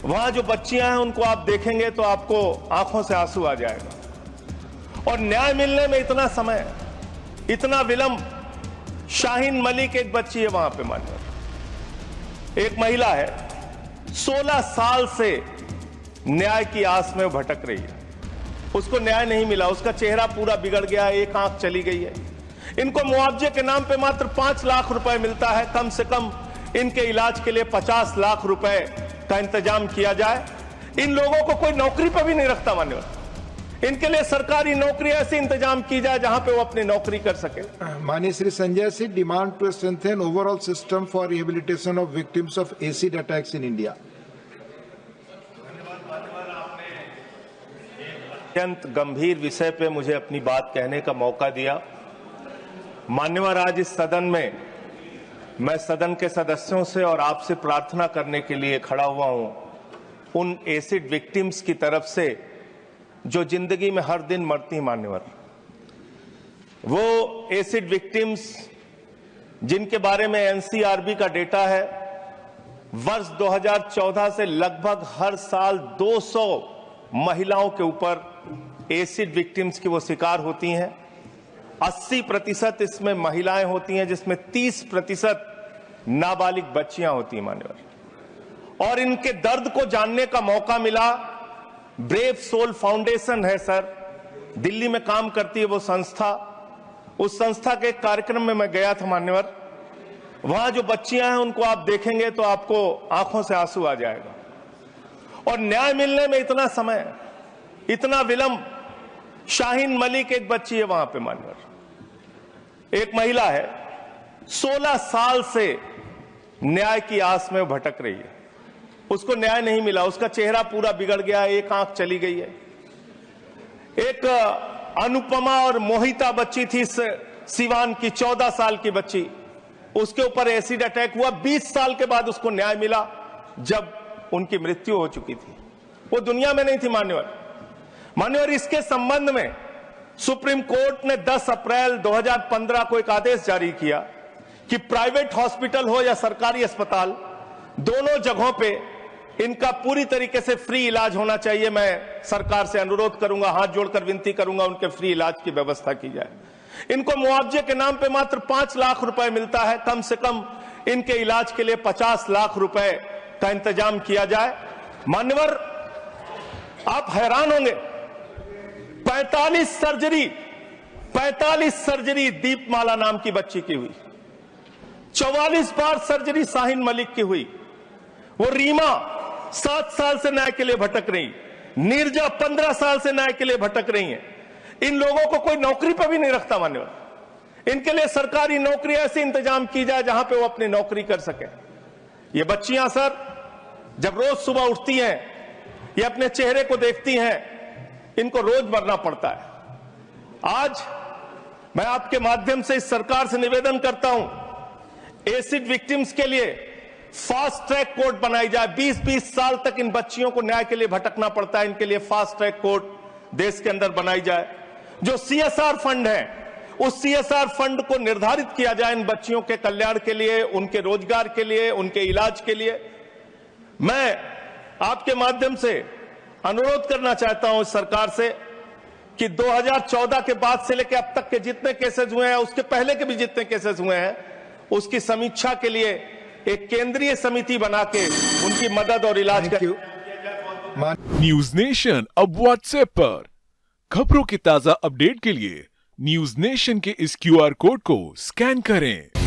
वहां जो बच्चियां हैं उनको आप देखेंगे तो आपको आंखों से आंसू आ जाएगा। और न्याय मिलने में इतना समय, इतना विलंब। शाहीन मलिक एक बच्ची है वहां पे, मान्यवर एक महिला है, 16 साल से न्याय की आस में भटक रही है। उसको न्याय नहीं मिला, उसका चेहरा पूरा बिगड़ गया, एक आंख चली गई है। इनको मुआवजे के नाम पे मात्र 5 लाख रुपए मिलता है। कम से कम इनके इलाज के लिए 50 लाख रुपए का इंतजाम किया जाए। इन लोगों को कोई नौकरी पर भी नहीं रखता मान्यवर। इनके लिए सरकारी नौकरी ऐसे इंतजाम की जाए जहां पे वो अपनी नौकरी कर सके। माननीय Shri Sanjay Singh, demand to strengthen overall system for rehabilitation of victims of acid attacks in India. अत्यंत गंभीर विषय पे मुझे अपनी बात कहने का मौका दिया। मान्यवर, आज इस सदन में मैं सदन के सदस्यों से और आपसे प्रार्थना करने के लिए खड़ा हुआ हूं, उन एसिड विक्टिम्स की तरफ से जो जिंदगी में हर दिन मरती हैं। मान्यवर, वो एसिड विक्टिम्स जिनके बारे में एनसीआरबी का डेटा है, वर्ष 2014 से लगभग हर साल 200 महिलाओं के ऊपर एसिड विक्टिम्स की वो शिकार होती हैं। 80% इसमें महिलाएं होती हैं, जिसमें 30% नाबालिग बच्चियां होती हैं मान्यवर। और इनके दर्द को जानने का मौका मिला। ब्रेव सोल फाउंडेशन है सर, दिल्ली में काम करती है वो संस्था। उस संस्था के एक कार्यक्रम में मैं गया था मान्यवर। वहां जो बच्चियां हैं उनको आप देखेंगे तो आपको आंखों से आंसू आ जाएगा। और न्याय मिलने में इतना समय, इतना विलंब। शाहीन मलिक एक बच्ची है वहां पे मान्यवर, एक महिला है, 16 साल से न्याय की आस में भटक रही है। उसको न्याय नहीं मिला, उसका चेहरा पूरा बिगड़ गया, एक आंख चली गई है। एक अनुपमा और मोहिता बच्ची थी सिवान की, 14 साल की बच्ची, उसके ऊपर एसिड अटैक हुआ। 20 साल के बाद उसको न्याय मिला, जब उनकी मृत्यु हो चुकी थी। वो दुनिया में नहीं थी मान्यवर। इसके संबंध में सुप्रीम कोर्ट ने 10 अप्रैल 2015 को एक आदेश जारी किया कि प्राइवेट हॉस्पिटल हो या सरकारी अस्पताल, दोनों जगहों पे इनका पूरी तरीके से फ्री इलाज होना चाहिए। मैं सरकार से अनुरोध करूंगा, हाथ जोड़कर विनती करूंगा, उनके फ्री इलाज की व्यवस्था की जाए। इनको मुआवजे के नाम पे मात्र 5 लाख रुपए मिलता है। कम से कम इनके इलाज के लिए 50 लाख रुपए का इंतजाम किया जाए। मान्यवर, आप हैरान होंगे, 45 सर्जरी दीपमाला नाम की बच्ची की हुई, 44 बार सर्जरी शाहीन मलिक की हुई। वो रीमा 7 साल से न्याय के लिए भटक रही, नीरजा 15 साल से न्याय के लिए भटक रही हैं। इन लोगों को कोई नौकरी पर भी नहीं रखता मान्यवर। इनके लिए सरकारी नौकरी ऐसे इंतजाम की जाए जहां पे वो अपनी नौकरी कर सके। ये बच्चियां सर, जब रोज सुबह उठती हैं, ये अपने चेहरे को देखती हैं, इनको रोज मरना पड़ता है। आज मैं आपके माध्यम से इस सरकार से निवेदन करता हूं, एसिड विक्टिम्स के लिए फास्ट ट्रैक कोर्ट बनाई जाए। 20-20 साल तक इन बच्चियों को न्याय के लिए भटकना पड़ता है, इनके लिए फास्ट ट्रैक कोर्ट देश के अंदर बनाई जाए। जो सीएसआर फंड है, उस सीएसआर फंड को निर्धारित किया जाए इन बच्चियों के कल्याण के लिए, उनके रोजगार के लिए, उनके इलाज के लिए। मैं आपके माध्यम से अनुरोध करना चाहता हूं इस सरकार से कि 2014 के बाद से लेकर अब तक के जितने केसेस हुए हैं, उसके पहले के भी जितने केसेस हुए हैं, उसकी समीक्षा के लिए एक केंद्रीय समिति बना के उनकी मदद और इलाज कर। न्यूज नेशन अब व्हाट्सएप पर खबरों की ताजा अपडेट के लिए न्यूज नेशन के इस क्यूआर कोड को स्कैन करें।